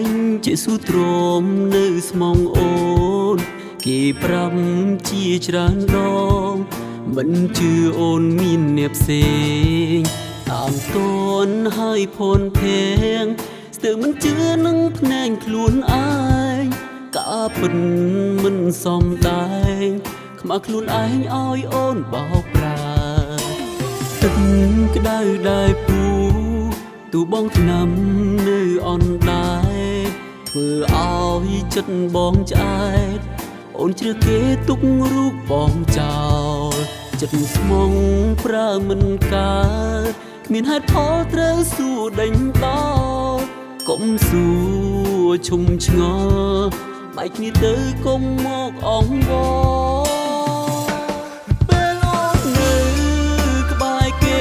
ងជាស៊ូទ្រាំនៅស្មងអូនគេប្រាំជាច្រើនដងមិនជឿអូនមានអ្នកផ្សេងតាមតនហើយផនភែងស្ទើរមិនជឿនឹងភ្នែកខ្លួនឯងកាពិនមិនសមដែងខ្មាស់ខ្លួនឯងឲ្យអូនបោកប្រាទឹកក្តៅដែរពូទូបងឆ្នាំនៅអនដែរធ្វើឲ្យចិត្តបងឆ្អែតអូនជ្រើសគេទុករូបបងចោលចិត្តស្មងប្រើមិនកើតគ្មានហេតុផលត្រូវសួរដេញដោលកុំសួរឈុំឆ្ងល់បែកគ្នាទៅកុំមកអង្វរពេលអូននៅក្បែរគេ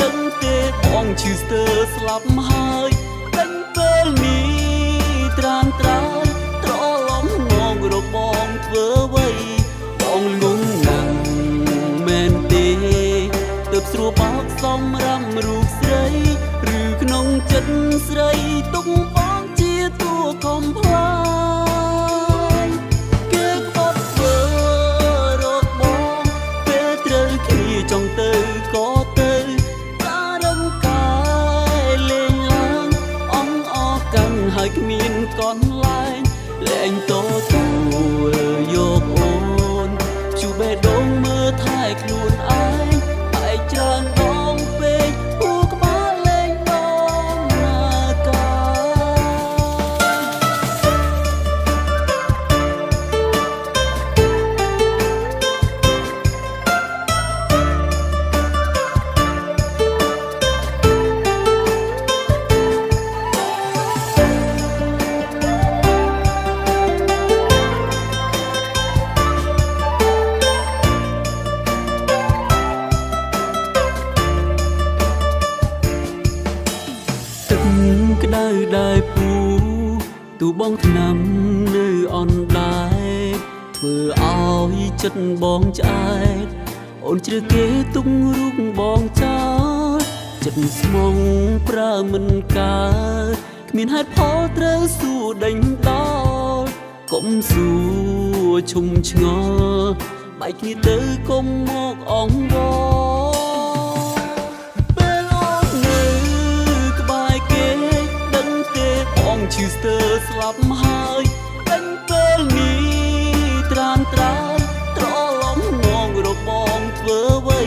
ដឹងទេបងឈឺស្ទើរស្លាប់ហើយដេញពេលនេះត្រានត្រោយត្រឡំងងរកបងធ្វើអ្វីបងងងណាំងមែនទេទើបស្រួលបោកសំរាំរូបស្រីឬក្នុងចិត្តស្រីទុកបងជាតួកំផ្លាយគេក្បត់ធ្វើរកបងពេលត្រូវគ្នាចង់ទៅក៏ទៅតារំកាយលេងឡើងអងអកាន់ហើយគ្មានកន្លែងលែងតទួលយកអូនជូបេះដូងមើលថែខ្លួនឯងតែច្រើនដងពេកពូក្បាលលែងបងណាកាក្តៅដែរពូទូបងឆ្នាំនៅអនដែរធ្វើឲ្យចិត្តបងឆ្អែតអូនជ្រើសគេទុករូបបងចោលចិត្តស្មងប្រើមិនកើតគ្មានហេតុផលត្រូវសួរដេញដោលកុំសួរឈុំឆ្ងល់បែកគ្នាទៅកុំមកអង្វរឈឺស្ទើរស្លាប់ហើយដេញពេលនេះត្រានត្រោយត្រឡំងងរកបងធ្វើអ្វី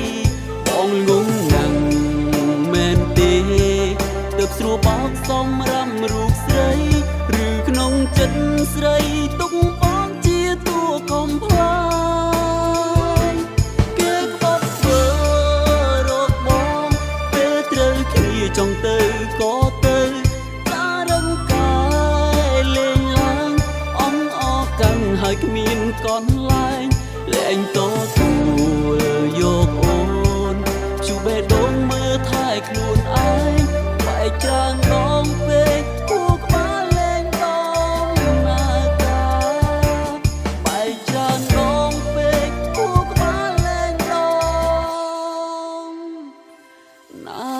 បងងងណាំងមែនទេទើបស្រួលបោកសំរាំរូបស្រីឬក្នុងចិត្តស្រីទុកបងជាតួកំផ្លាយគេក្បត់ធ្វើរកបងពេលត្រូវគ្នាចង់ទៅក៏ទៅហើយគ្មានកន្លែងលែងតទួលយកអូនជូបេះដូងមើលថែខ្លួនឯងបែកច្រើនដងពេកគួរក្បាលលែងបងណាកាបែកច្រើនដងពេកគួរក្បាលលែងបងណា